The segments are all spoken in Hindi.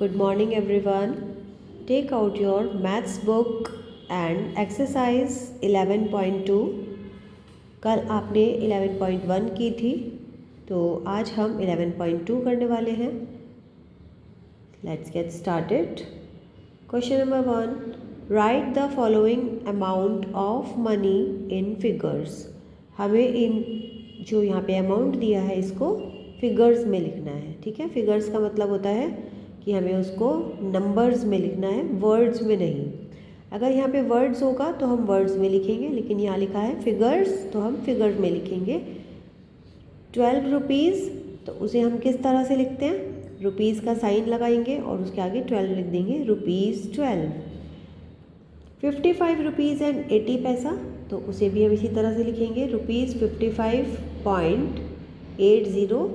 Good morning everyone. Take out your maths book and exercise 11.2. कल आपने 11.1 की थी, तो आज हम 11.2 करने वाले हैं. Let's get started. Question number 1. Write the following amount of money in figures. हमें इन जो यहाँ पे अमाउंट दिया है इसको फिगर्स में लिखना है. ठीक है, फिगर्स का मतलब होता है कि हमें उसको नंबर्स में लिखना है, वर्ड्स में नहीं. अगर यहाँ पे वर्ड्स होगा तो हम वर्ड्स में लिखेंगे, लेकिन यहाँ लिखा है फिगर्स तो हम फिगर्स में लिखेंगे. 12 रुपीज़, तो उसे हम किस तरह से लिखते हैं? रुपीज़ का साइन लगाएंगे और उसके आगे 12 लिख देंगे, रुपीज़ 12. 55 रुपीज़ एंड 80 पैसा, तो उसे भी हम इसी तरह से लिखेंगे, रुपीज़ 55.80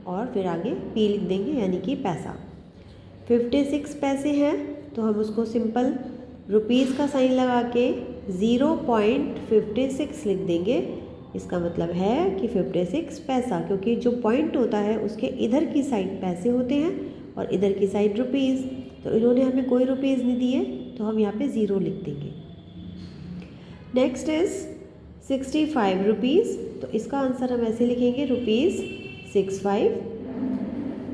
और फिर आगे पी लिख देंगे यानी कि पैसा. 56 पैसे हैं तो हम उसको सिंपल रुपीज़ का साइन लगा के 0.56 लिख देंगे. इसका मतलब है कि 56 पैसा, क्योंकि जो पॉइंट होता है उसके इधर की साइड पैसे होते हैं और इधर की साइड रुपीज़. तो इन्होंने हमें कोई रुपीज़ नहीं दिए तो हम यहाँ पे 0 लिख देंगे. नेक्स्ट इज़ 65 रुपीज़, तो इसका आंसर हम ऐसे लिखेंगे, रुपीज़ 65.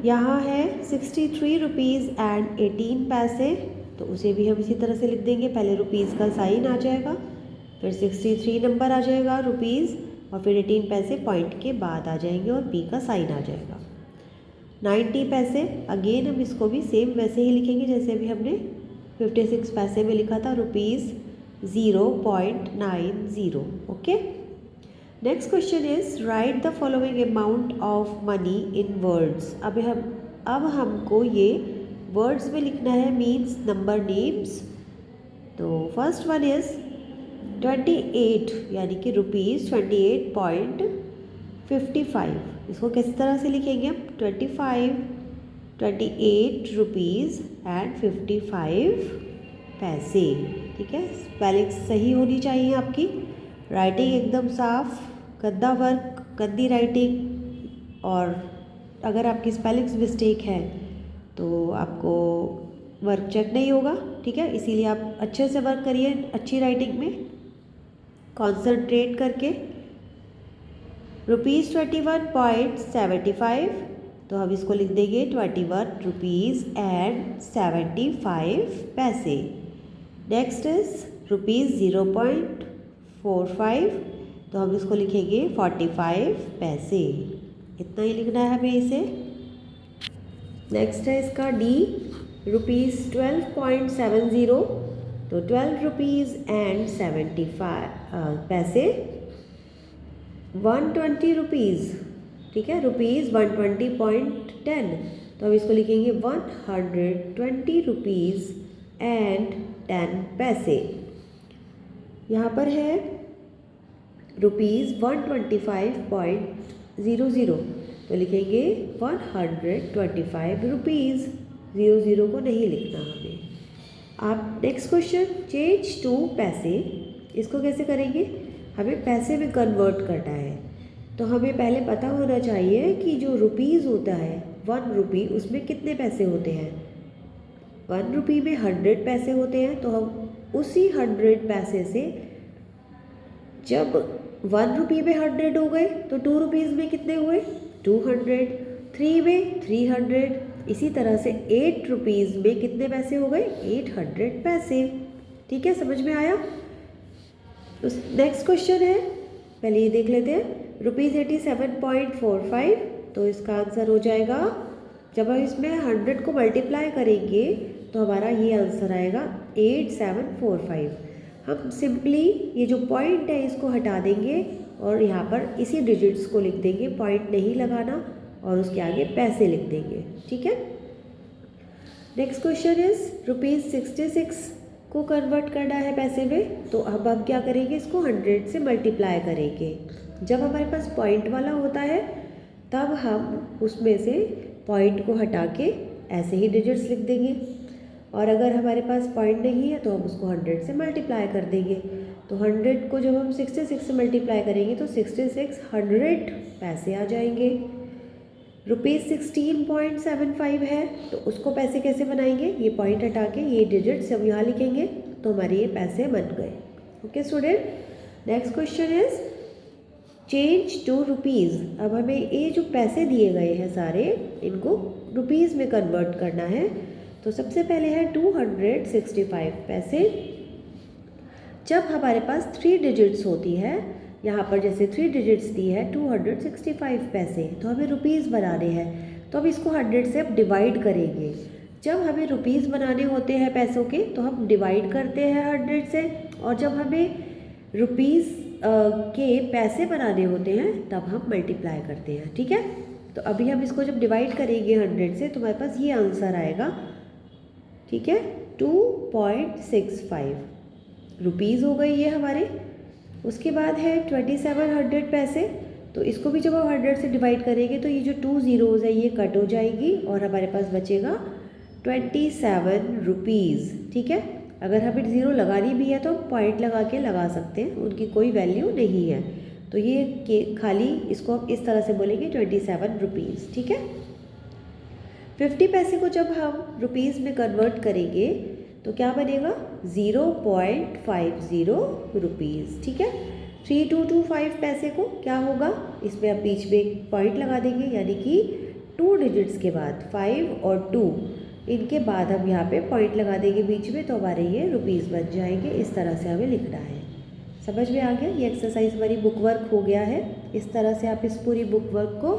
यहाँ है 63 रुपीज़ एंड 18 पैसे, तो उसे भी हम इसी तरह से लिख देंगे. पहले रुपीज़ का साइन आ जाएगा, फिर 63 नंबर आ जाएगा रुपीज़, और फिर 18 पैसे पॉइंट के बाद आ जाएंगे और पी का साइन आ जाएगा. 90 पैसे, अगेन हम इसको भी सेम वैसे ही लिखेंगे जैसे अभी हमने 56 पैसे में लिखा था, rupees 0.90. Okay. Next question is right the following amount of money in words. अब हमको ये वर्ड्स में लिखना है, मीन्स नंबर नेम्स. तो फर्स्ट वन इज 28 यानी कि रुपीज़ 28.55. इसको किस तरह से लिखेंगे हम? 28 रुपीज़ एंड 55 पैसे. ठीक है, स्पेलिंग सही होनी चाहिए आपकी, राइटिंग एकदम साफ, गद्दा वर्क, गद्दी राइटिंग. और अगर आपकी स्पेलिंग्स मिस्टेक है तो आपको वर्क चेक नहीं होगा. ठीक है, इसीलिए आप अच्छे से वर्क करिए, अच्छी राइटिंग में कॉन्सेंट्रेट करके. रुपीज़ 21.75, तो हम इसको लिख देंगे 21 रुपीज़ एंड 75 पैसे. नेक्स्ट इज रुपीज़ 0.45, तो हम इसको लिखेंगे 45 पैसे. इतना ही लिखना है हमें इसे. नेक्स्ट है इसका डी, रुपीज़ 12.70, तो 12 रुपीज़ एंड 75 पैसे. 120 रुपीज़, ठीक है, रुपीज़ 120.10, तो हम इसको लिखेंगे 120 रुपीज़ एंड 10 पैसे. यहाँ पर है रुपीज़ 125.00, तो लिखेंगे 125 रुपीज़. 00 को नहीं लिखना हमें. आप नेक्स्ट क्वेश्चन, चेंज टू पैसे. इसको कैसे करेंगे? हमें पैसे में कन्वर्ट करना है, तो हमें पहले पता होना चाहिए कि जो रुपीज़ होता है 1 रुपी, उसमें कितने पैसे होते हैं. 1 रुपी में 100 पैसे होते हैं, तो हम उसी 100 पैसे से, जब 1 रुपी में 100 हो गए तो 2 रुपीज़ में कितने हुए? 200. 3 में 300. इसी तरह से 8 रुपीज़ में कितने पैसे हो गए? 800 पैसे. ठीक है, समझ में आया? तो नेक्स्ट क्वेश्चन है, पहले ये देख लेते हैं. रुपीज़ 87.45, तो इसका आंसर हो जाएगा, जब हम इसमें 100 को मल्टीप्लाई करेंगे तो हमारा ये आंसर आएगा 8745. हम सिंपली ये जो पॉइंट है इसको हटा देंगे और यहाँ पर इसी डिजिट्स को लिख देंगे, पॉइंट नहीं लगाना, और उसके आगे पैसे लिख देंगे. ठीक है. नेक्स्ट क्वेश्चन इज रुपीज़ 66 को कन्वर्ट करना है पैसे में, तो अब हम क्या करेंगे, इसको 100 से मल्टीप्लाई करेंगे. जब हमारे पास पॉइंट वाला होता है तब हम उसमें से पॉइंट को हटा के ऐसे ही डिजिट्स लिख देंगे, और अगर हमारे पास पॉइंट नहीं है तो हम उसको 100 से मल्टीप्लाई कर देंगे. तो 100 को जब हम 66 से मल्टीप्लाई करेंगे तो 66 100 पैसे आ जाएंगे. ₹16.75 है, तो उसको पैसे कैसे बनाएंगे, ये पॉइंट हटा के ये डिजिट्स हम यहाँ लिखेंगे तो हमारे ये पैसे बन गए। Okay student, next question is change to rupees. अब हमें ये जो पैसे दिए गए हैं सारे, इनको रुपीज़ में कन्वर्ट करना है। तो सबसे पहले है 265 पैसे। जब हमारे पास 3 डिजिट्स होती है, यहाँ पर जैसे 3 डिजिट्स दी है 265 पैसे, तो हमें रुपीज़ बनाने हैं, तो हम इसको 100 से अब डिवाइड करेंगे। जब हमें रुपीज़ बनाने होते हैं पैसों के, तो हम डिवाइड करते हैं 100 से, और जब हमें रुपीज़ के पैसे बनाने होते हैं तब हम मल्टीप्लाई करते हैं। ठीक है, तो अभी हम इसको जब डिवाइड करेंगे 100 से तो हमारे पास ये आंसर आएगा। ठीक है, 2.65 रुपीज़ हो गई ये हमारे। उसके बाद है 2700 पैसे, तो इसको भी जब हम 100 से डिवाइड करेंगे तो ये जो 2 ज़ीरोज़ है ये कट हो जाएगी और हमारे पास बचेगा 27 रुपीज़। ठीक है, अगर हमें ज़ीरो लगानी भी है तो हम पॉइंट लगा के लगा सकते हैं, उनकी कोई वैल्यू नहीं है। तो ये खाली इसको हम इस तरह से बोलेंगे 27 रुपीज़। ठीक है, 50 पैसे को जब हम रुपीज़ में कन्वर्ट करेंगे तो क्या बनेगा 0.50 रुपीज़। ठीक है, 3225 पैसे को क्या होगा, इसमें अब बीच में एक पॉइंट लगा देंगे, यानी कि 2 डिजिट्स के बाद 5 और 2 इनके बाद हम यहाँ पे पॉइंट लगा देंगे बीच में, तो हमारे ये रुपीज़ बन जाएंगे। इस तरह से हमें लिखना है। समझ में आ गया, ये एक्सरसाइज हमारी बुक वर्क हो गया है। इस तरह से आप इस पूरी बुक वर्क को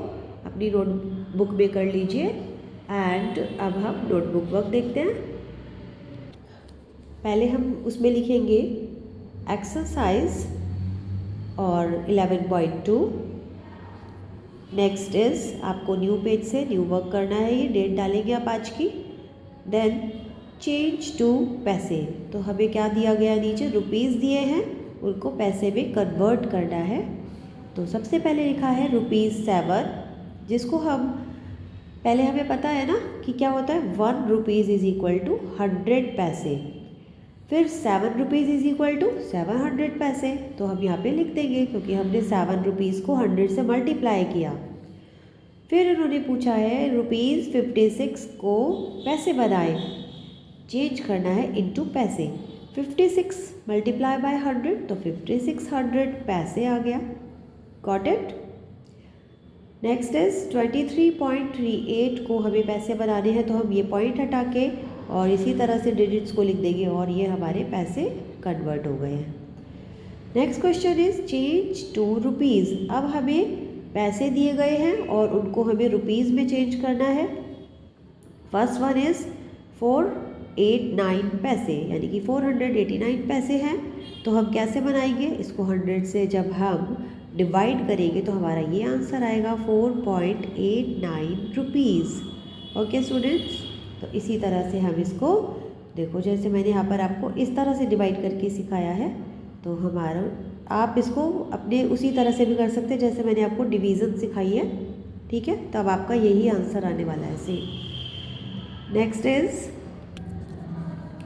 अपनी नोटबुक में कर लीजिए। एंड अब हम नोटबुक वर्क देखते हैं। पहले हम उसमें लिखेंगे एक्सरसाइज और 11.2। नेक्स्ट इज़ आपको न्यू पेज से न्यू वर्क करना है, ये डेट डालेंगे आप आज की। देन चेंज टू पैसे, तो हमें क्या दिया गया, नीचे रुपीज़ दिए हैं, उनको पैसे में कन्वर्ट करना है। तो सबसे पहले लिखा है ₹7, जिसको हम पहले हमें पता है ना कि क्या होता है, 1 रुपीज़ इज़ इक्वल टू 100 पैसे। फिर 7 रुपीज़ इज़ इक्वल टू 700 पैसे, तो हम यहाँ पे लिख देंगे क्योंकि हमने 7 रुपीज़ को 100 से मल्टीप्लाई किया। फिर उन्होंने पूछा है ₹56 को पैसे बनाए, चेंज करना है इनटू पैसे। 56 मल्टीप्लाई बाय 100, तो 5600 पैसे आ गया। Got it. नेक्स्ट इज 23.38 को हमें पैसे बनाने हैं, तो हम ये पॉइंट हटा के और इसी तरह से डिजिट्स को लिख देंगे और ये हमारे पैसे कन्वर्ट हो गए हैं। Next question is change to rupees. अब हमें पैसे दिए गए हैं और उनको हमें रुपीज़ में चेंज करना है। फर्स्ट वन इज़ 489 पैसे, यानी कि 489 पैसे हैं। तो हम कैसे बनाएंगे इसको, 100 से जब हम डिवाइड करेंगे तो हमारा ये आंसर आएगा 4.89 रुपीज़। ओके स्टूडेंट्स, तो इसी तरह से हम इसको देखो, जैसे मैंने यहाँ पर आपको इस तरह से डिवाइड करके सिखाया है, तो हमारा आप इसको अपने उसी तरह से भी कर सकते हैं जैसे मैंने आपको डिवीज़न सिखाई है। ठीक है, तब आपका यही आंसर आने वाला है सेम।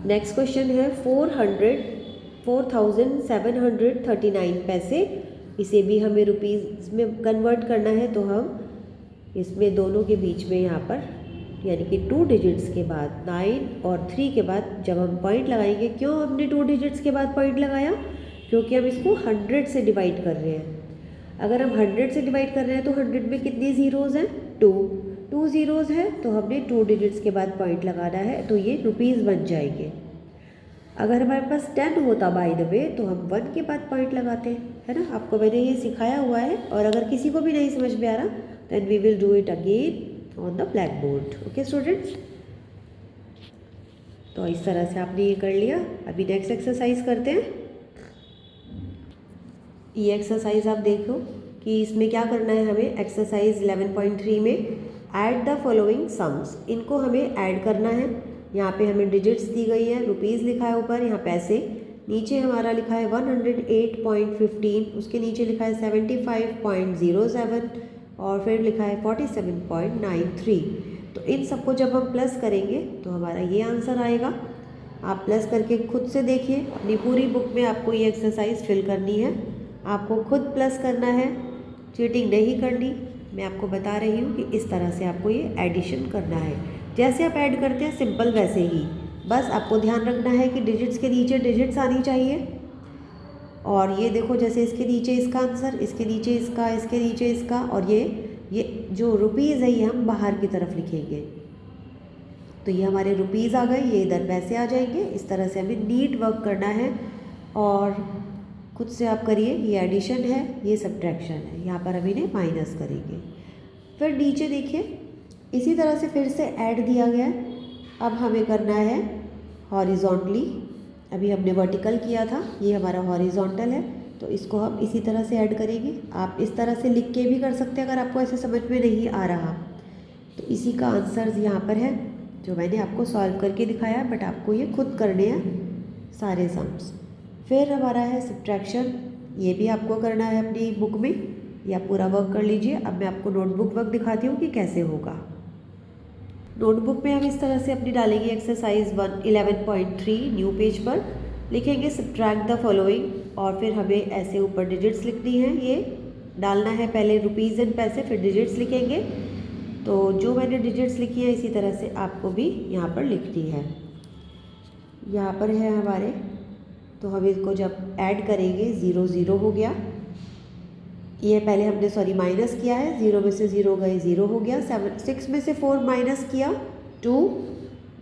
नेक्स्ट क्वेश्चन है 4,739 पैसे। इसे भी हमें रुपीज़ में कन्वर्ट करना है, तो हम इसमें दोनों के बीच में यहाँ पर यानी कि 2 डिजिट्स के बाद 9 और 3 के बाद जब हम पॉइंट लगाएंगे, क्यों हमने 2 डिजिट्स के बाद पॉइंट लगाया, क्योंकि हम इसको 100 से डिवाइड कर रहे हैं। अगर हम 100 से डिवाइड कर रहे हैं तो 100 में कितनी ज़ीरोज़ हैं, 2 ज़ीरोज़ हैं, तो हमने 2 डिजिट्स के बाद पॉइंट लगाना है, तो ये रुपीज़ बन जाएंगे। अगर हमारे पास 10 होता बाय द वे, तो हम 1 के बाद पॉइंट लगाते हैं, है ना। आपको मैंने ये सिखाया हुआ है, और अगर किसी को भी नहीं समझ में आ रहा then we will do it again on the black board. Okay students, तो इस तरह से आपने ये कर लिया। अभी नेक्स्ट एक्सरसाइज करते हैं। ये एक्सरसाइज आप देखो कि इसमें क्या करना है हमें। एक्सरसाइज 11.3 में ऐड द फॉलोइंग सम्स, इनको हमें ऐड करना है। यहाँ पे हमें डिजिट्स दी गई है, रुपीज़ लिखा है ऊपर, यहाँ पैसे, नीचे हमारा लिखा है 108.15, उसके नीचे लिखा है 75.07 और फिर लिखा है 47.93। तो इन सबको जब हम प्लस करेंगे तो हमारा ये आंसर आएगा। आप प्लस करके खुद से देखिए, अपनी पूरी बुक में आपको ये एक्सरसाइज फिल करनी है, आपको खुद प्लस करना है, चीटिंग नहीं करनी। मैं आपको बता रही हूँ कि इस तरह से आपको ये एडिशन करना है। जैसे आप ऐड करते हैं सिंपल वैसे ही, बस आपको ध्यान रखना है कि डिजिट्स के नीचे डिजिट्स आनी चाहिए। और ये देखो, जैसे इसके नीचे इसका आंसर, इसके नीचे इसका, इसके नीचे इसका, और ये जो रुपीज़ है ये हम बाहर की तरफ लिखेंगे। तो ये हमारे रुपीज़ आ गए, ये इधर पैसे आ जाएंगे। इस तरह से हमें नीट वर्क करना है और खुद से आप करिए। ये एडिशन है, ये सब्ट्रैक्शन है, यहाँ पर हम इन्हें माइनस करेंगे। फिर नीचे देखिए, इसी तरह से फिर से ऐड दिया गया है। अब हमें करना है हॉरिजॉन्टली। अभी हमने वर्टिकल किया था, ये हमारा हॉरिजॉन्टल है, तो इसको हम इसी तरह से ऐड करेंगे। आप इस तरह से लिख के भी कर सकते हैं अगर आपको ऐसे समझ में नहीं आ रहा। तो इसी का आंसर यहाँ पर है जो मैंने आपको सॉल्व करके दिखाया, बट आपको ये खुद करने हैं सारे सम्स। फिर हमारा है सब्ट्रैक्शन, ये भी आपको करना है अपनी बुक में, या पूरा वर्क कर लीजिए। अब मैं आपको नोटबुक वर्क दिखाती हूँ कि कैसे होगा। नोटबुक में हम इस तरह से अपनी डालेंगे एक्सरसाइज 11.3 न्यू पेज पर, लिखेंगे सब्ट्रैक्ट द फॉलोइंग, और फिर हमें ऐसे ऊपर डिजिट्स लिखनी है। ये डालना है पहले रुपीज़ एंड पैसे, फिर डिजिट्स लिखेंगे। तो जो मैंने डिजिट्स लिखी है इसी तरह से आपको भी यहाँ पर लिखनी है। यहाँ पर है हमारे, तो हम इसको जब ऐड करेंगे 0 0 हो गया। ये पहले हमने माइनस किया है, 0 में से 0 गए 0 हो गया। 6 में से 4 माइनस किया 2,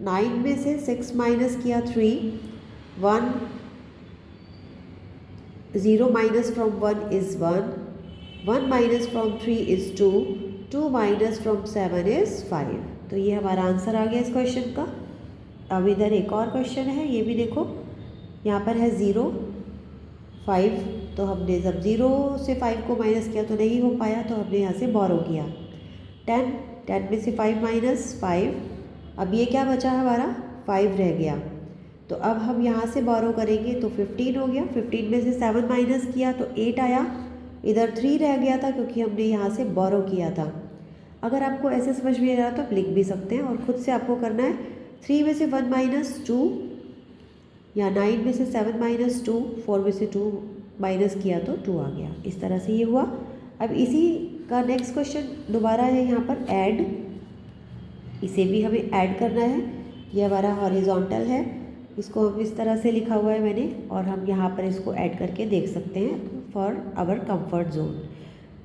9 में से 6 माइनस किया 3, 1, 0 minus from 1 is 1, 1 minus from 3 is 2, 2 minus from 7 is 5। तो ये हमारा आंसर आ गया इस क्वेश्चन का। अब इधर एक और क्वेश्चन है, ये भी देखो, यहाँ पर है 0 5, तो हमने जब 0 से 5 को माइनस किया तो नहीं हो पाया, तो हमने यहाँ से बोरो किया। 10 में से 5 माइनस 5, अब ये क्या बचा हमारा 5 रह गया। तो अब हम यहाँ से बोरो करेंगे तो 15 हो गया। 15 में से 7 माइनस किया तो 8 आया। इधर 3 रह गया था क्योंकि हमने यहाँ से बोरो किया था। अगर आपको ऐसे समझ में आ रहा तो आप लिख भी सकते हैं, और खुद से आपको करना है। 3 में से 1 माइनस 2, या 9 में से 7 माइनस 2, 4 में से 2 माइनस किया तो 2 आ गया। इस तरह से ये हुआ। अब इसी का नेक्स्ट क्वेश्चन दोबारा है यहाँ पर ऐड, इसे भी हमें ऐड करना है। ये हमारा हॉरिजॉन्टल है, इसको हम इस तरह से लिखा हुआ है मैंने, और हम यहाँ पर इसको ऐड करके देख सकते हैं फॉर आवर कंफर्ट जोन।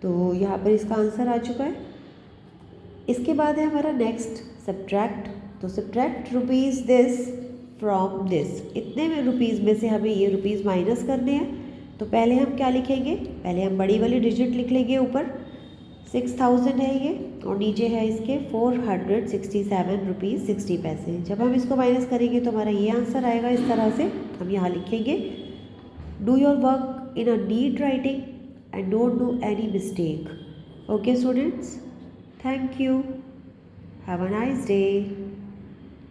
तो यहाँ पर इसका आंसर आ चुका है। इसके बाद है हमारा नेक्स्ट सब्ट्रैक्ट। तो subtract rupees this from this, इतने में रुपीज़ में से हमें ये रुपीज़ माइनस करने हैं। तो पहले हम क्या लिखेंगे, पहले हम बड़ी वाली डिजिट लिख लेंगे। ऊपर 6000 है ये, और नीचे है इसके 467 रुपीज़ 60 पैसे। जब हम इसको माइनस करेंगे तो हमारा ये आंसर आएगा। इस तरह से हम यहाँ लिखेंगे, do your work in a neat writing and don't do any mistake. Okay students, thank you, have a nice day.